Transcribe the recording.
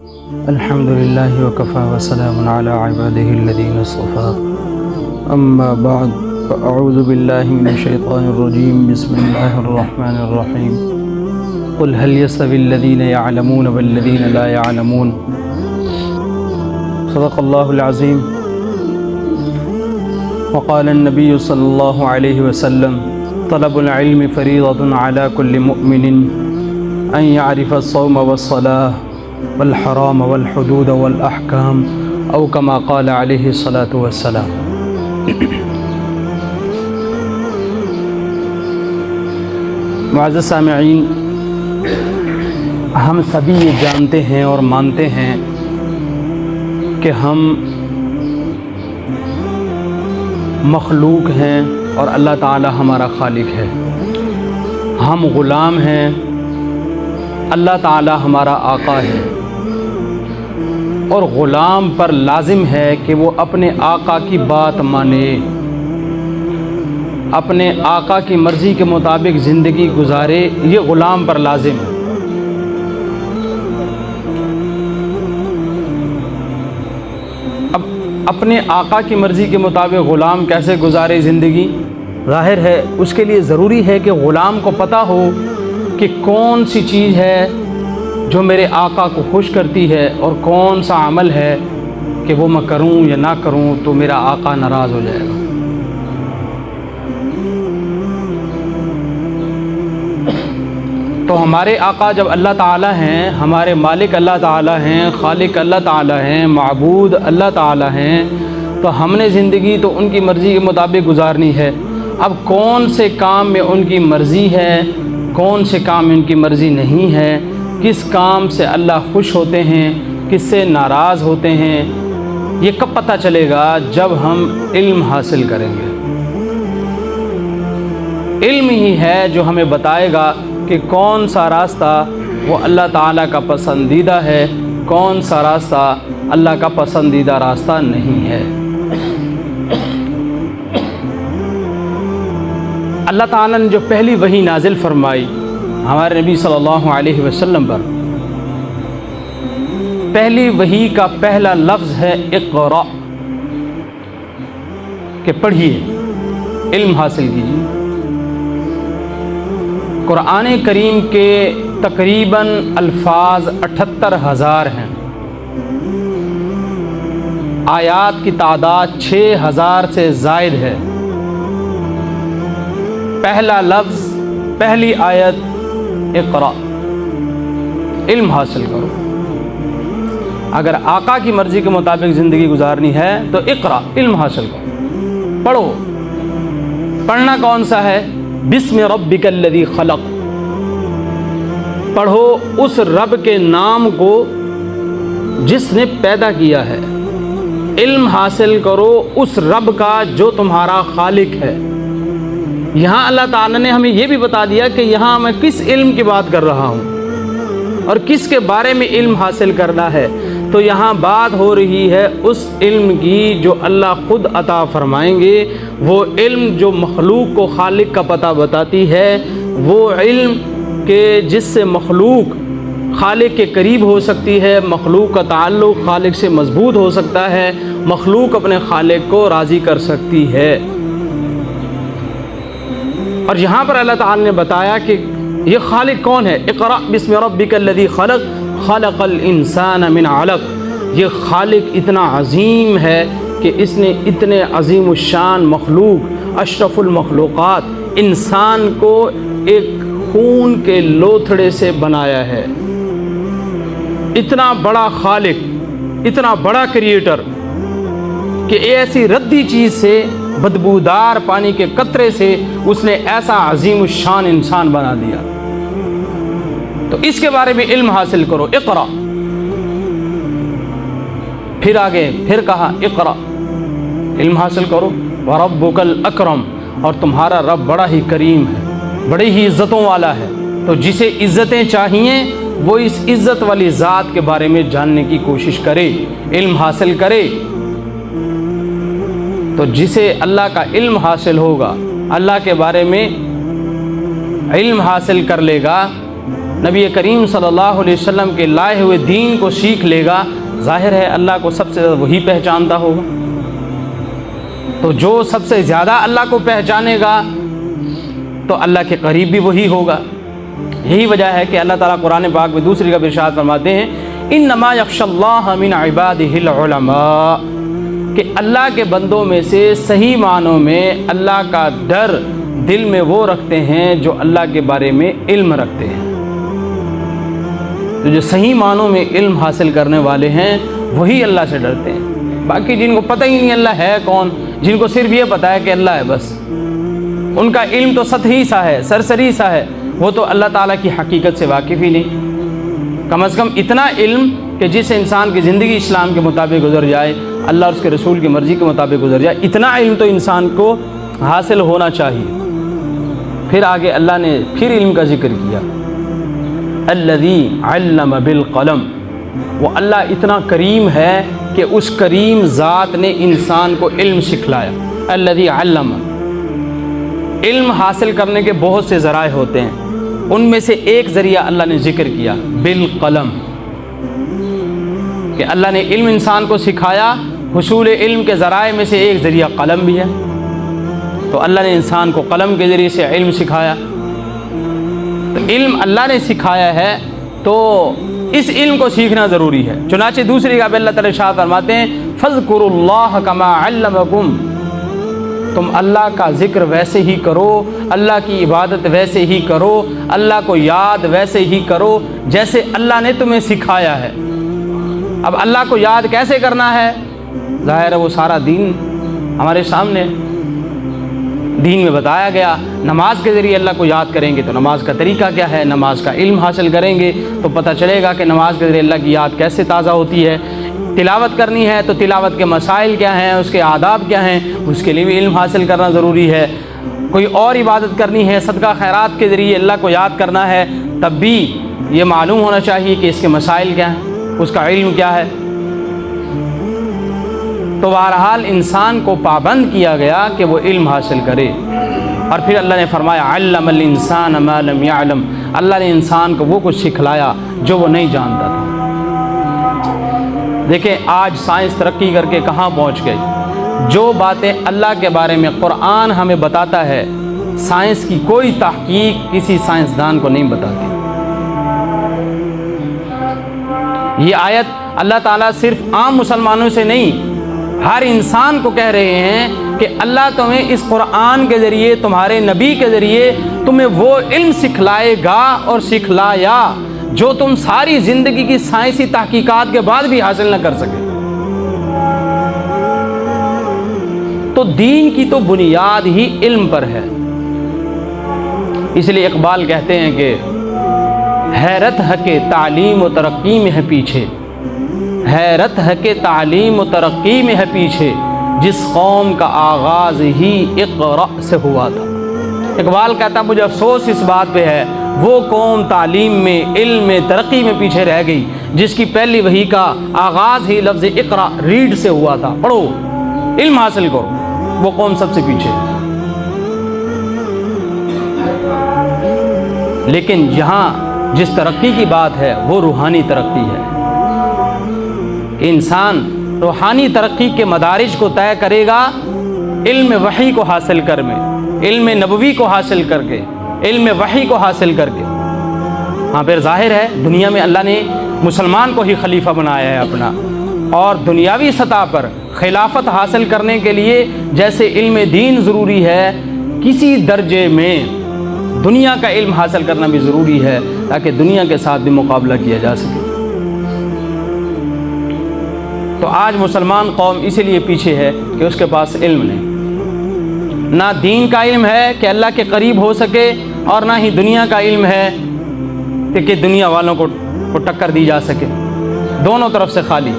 الحمد للہ وکفى وسلام علی عباده الذین اصطفى اما بعد فاعوذ باللہ من الشیطان الرجیم بسم اللہ الرحمن الرحیم قل هل يستوي الذین يعلمون والذین لا يعلمون صدق اللہ العظیم وقال النبی صلی اللہ علیہ وسلم طلب العلم فریضۃ علی کل مؤمن ان يعرف الصوم والصلاة والحرام والحدود والاحکام او کما قال علیہ الصلاۃ والسلام۔ معزز سامعین، ہم سبھی یہ جانتے ہیں اور مانتے ہیں کہ ہم مخلوق ہیں اور اللہ تعالی ہمارا خالق ہے۔ ہم غلام ہیں، اللہ تعالی ہمارا آقا ہے، اور غلام پر لازم ہے کہ وہ اپنے آقا کی بات مانے، اپنے آقا کی مرضی کے مطابق زندگی گزارے، یہ غلام پر لازم ہے۔ اب اپنے آقا کی مرضی کے مطابق غلام کیسے گزارے زندگی؟ ظاہر ہے اس کے لیے ضروری ہے کہ غلام کو پتہ ہو کہ کون سی چیز ہے جو میرے آقا کو خوش کرتی ہے اور کون سا عمل ہے کہ وہ میں کروں یا نہ کروں تو میرا آقا ناراض ہو جائے گا۔ تو ہمارے آقا جب اللہ تعالیٰ ہیں، ہمارے مالک اللہ تعالیٰ ہیں، خالق اللہ تعالیٰ ہیں، معبود اللہ تعالیٰ ہیں، تو ہم نے زندگی تو ان کی مرضی کے مطابق گزارنی ہے۔ اب کون سے کام میں ان کی مرضی ہے، کون سے کام میں ان کی مرضی نہیں ہے، کس کام سے اللہ خوش ہوتے ہیں، کس سے ناراض ہوتے ہیں، یہ کب پتہ چلے گا؟ جب ہم علم حاصل کریں گے۔ علم ہی ہے جو ہمیں بتائے گا کہ کون سا راستہ وہ اللہ تعالیٰ کا پسندیدہ ہے، کون سا راستہ اللہ کا پسندیدہ راستہ نہیں ہے۔ اللہ تعالیٰ نے جو پہلی وحی نازل فرمائی ہمارے نبی صلی اللہ علیہ وسلم پر، پہلی وحی کا پہلا لفظ ہے اقرأ، کہ پڑھیے، علم حاصل کیجیے۔ قرآن کریم کے تقریباً الفاظ 78,000 ہیں، آیات کی تعداد 6,000 سے زائد ہے۔ پہلا لفظ، پہلی آیت اقرأ، علم حاصل کرو۔ اگر آقا کی مرضی کے مطابق زندگی گزارنی ہے تو اقرأ، علم حاصل کرو، پڑھو۔ پڑھنا کون سا ہے؟ بسم ربک الذی خلق، پڑھو اس رب کے نام کو جس نے پیدا کیا ہے۔ علم حاصل کرو اس رب کا جو تمہارا خالق ہے۔ یہاں اللہ تعالیٰ نے ہمیں یہ بھی بتا دیا کہ یہاں میں کس علم کی بات کر رہا ہوں اور کس کے بارے میں علم حاصل کرنا ہے۔ تو یہاں بات ہو رہی ہے اس علم کی جو اللہ خود عطا فرمائیں گے، وہ علم جو مخلوق کو خالق کا پتہ بتاتی ہے، وہ علم کہ جس سے مخلوق خالق کے قریب ہو سکتی ہے، مخلوق کا تعلق خالق سے مضبوط ہو سکتا ہے، مخلوق اپنے خالق کو راضی کر سکتی ہے۔ اور یہاں پر اللہ تعالیٰ نے بتایا کہ یہ خالق کون ہے۔ اقرأ بسم ربک الذی خلق خلق الانسان من علق، یہ خالق اتنا عظیم ہے کہ اس نے اتنے عظیم الشان مخلوق، اشرف المخلوقات انسان کو ایک خون کے لوتھڑے سے بنایا ہے۔ اتنا بڑا خالق، اتنا بڑا کریٹر کہ ایسی ردی چیز سے، بدبودار پانی کے قطرے سے اس نے ایسا عظیم الشان انسان بنا دیا۔ تو اس کے بارے میں علم حاصل کرو، اقرأ۔ پھر آگے پھر کہا اقرأ، علم حاصل کرو۔ وربک الاکرم، اور تمہارا رب بڑا ہی کریم ہے، بڑی ہی عزتوں والا ہے۔ تو جسے عزتیں چاہیے وہ اس عزت والی ذات کے بارے میں جاننے کی کوشش کرے، علم حاصل کرے۔ تو جسے اللہ کا علم حاصل ہوگا، اللہ کے بارے میں علم حاصل کر لے گا، نبی کریم صلی اللہ علیہ وسلم کے لائے ہوئے دین کو سیکھ لے گا، ظاہر ہے اللہ کو سب سے زیادہ وہی پہچانتا ہوگا۔ تو جو سب سے زیادہ اللہ کو پہچانے گا تو اللہ کے قریب بھی وہی ہوگا۔ یہی وجہ ہے کہ اللہ تعالیٰ قرآن پاک میں دوسری جگہ ارشاد فرماتے ہیں انما یخشی اللہ من عبادہ العلماء، کہ اللہ کے بندوں میں سے صحیح معنوں میں اللہ کا ڈر دل میں وہ رکھتے ہیں جو اللہ کے بارے میں علم رکھتے ہیں۔ تو جو صحیح معنوں میں علم حاصل کرنے والے ہیں وہی اللہ سے ڈرتے ہیں۔ باقی جن کو پتہ ہی نہیں اللہ ہے کون، جن کو صرف یہ پتہ ہے کہ اللہ ہے، بس ان کا علم تو سطحی سا ہے، سرسری سا ہے، وہ تو اللہ تعالیٰ کی حقیقت سے واقف ہی نہیں۔ کم از کم اتنا علم کہ جس انسان کی زندگی اسلام کے مطابق گزر جائے، اللہ اور اس کے رسول کی مرضی کے مطابق گزر جائے، اتنا علم تو انسان کو حاصل ہونا چاہیے۔ پھر آگے اللہ نے پھر علم کا ذکر کیا، الذی علم بالقلم، وہ اللہ اتنا کریم ہے کہ اس کریم ذات نے انسان کو علم سکھلایا۔ الذی علم، علم حاصل کرنے کے بہت سے ذرائع ہوتے ہیں، ان میں سے ایک ذریعہ اللہ نے ذکر کیا بالقلم، کہ اللہ نے علم انسان کو سکھایا۔ حصول علم کے ذرائع میں سے ایک ذریعہ قلم بھی ہے، تو اللہ نے انسان کو قلم کے ذریعے سے علم سکھایا۔ تو علم اللہ نے سکھایا ہے تو اس علم کو سیکھنا ضروری ہے۔ چنانچہ دوسری جگہ پہ اللہ تعالیٰ ارشاد فرماتے ہیں فاذکروا اللہ کما علمکم، تم اللہ کا ذکر ویسے ہی کرو، اللہ کی عبادت ویسے ہی کرو، اللہ کو یاد ویسے ہی کرو جیسے اللہ نے تمہیں سکھایا ہے۔ اب اللہ کو یاد کیسے کرنا ہے؟ ظاہر ہے وہ سارا دین ہمارے سامنے، دین میں بتایا گیا۔ نماز کے ذریعے اللہ کو یاد کریں گے تو نماز کا طریقہ کیا ہے، نماز کا علم حاصل کریں گے تو پتہ چلے گا کہ نماز کے ذریعے اللہ کی یاد کیسے تازہ ہوتی ہے۔ تلاوت کرنی ہے تو تلاوت کے مسائل کیا ہیں، اس کے آداب کیا ہیں، اس کے لیے بھی علم حاصل کرنا ضروری ہے۔ کوئی اور عبادت کرنی ہے، صدقہ خیرات کے ذریعے اللہ کو یاد کرنا ہے، تب بھی یہ معلوم ہونا چاہیے کہ اس کے مسائل کیا ہیں، اس کا علم کیا ہے۔ تو بہرحال انسان کو پابند کیا گیا کہ وہ علم حاصل کرے، اور پھر اللہ نے فرمایا علم الانسان ما لم يعلم، اللہ نے انسان کو وہ کچھ سکھلایا جو وہ نہیں جانتا تھا۔ دیکھیں آج سائنس ترقی کر کے کہاں پہنچ گئی، جو باتیں اللہ کے بارے میں قرآن ہمیں بتاتا ہے سائنس کی کوئی تحقیق کسی سائنسدان کو نہیں بتاتی۔ یہ آیت اللہ تعالیٰ صرف عام مسلمانوں سے نہیں، ہر انسان کو کہہ رہے ہیں کہ اللہ تمہیں اس قرآن کے ذریعے، تمہارے نبی کے ذریعے تمہیں وہ علم سکھلائے گا اور سکھلایا جو تم ساری زندگی کی سائنسی تحقیقات کے بعد بھی حاصل نہ کر سکے۔ تو دین کی تو بنیاد ہی علم پر ہے۔ اس لیے اقبال کہتے ہیں کہ حیرت ہے کہ تعلیم و ترقی میں ہے پیچھے، حیرت ہے کہ تعلیم و ترقی میں ہے پیچھے، جس قوم کا آغاز ہی اقرا سے ہوا تھا۔ اقبال کہتا مجھے افسوس اس بات پہ ہے وہ قوم تعلیم میں، علم میں، ترقی میں پیچھے رہ گئی جس کی پہلی وحی کا آغاز ہی لفظ اقرا، ریڈ سے ہوا تھا، پڑھو، علم حاصل کرو، وہ قوم سب سے پیچھے۔ لیکن یہاں جس ترقی کی بات ہے وہ روحانی ترقی ہے۔ انسان روحانی ترقی کے مدارج کو طے کرے گا علم وحی کو حاصل کر میں، علم نبوی کو حاصل کر کے، علم وحی کو حاصل کر کے۔ ہاں پھر ظاہر ہے دنیا میں اللہ نے مسلمان کو ہی خلیفہ بنایا ہے اپنا، اور دنیاوی سطح پر خلافت حاصل کرنے کے لیے جیسے علم دین ضروری ہے، کسی درجے میں دنیا کا علم حاصل کرنا بھی ضروری ہے تاکہ دنیا کے ساتھ بھی مقابلہ کیا جا سکے۔ تو آج مسلمان قوم اسی لیے پیچھے ہے کہ اس کے پاس علم نہیں، نہ دین کا علم ہے کہ اللہ کے قریب ہو سکے، اور نہ ہی دنیا کا علم ہے کہ دنیا والوں کو ٹکر دی جا سکے، دونوں طرف سے خالی۔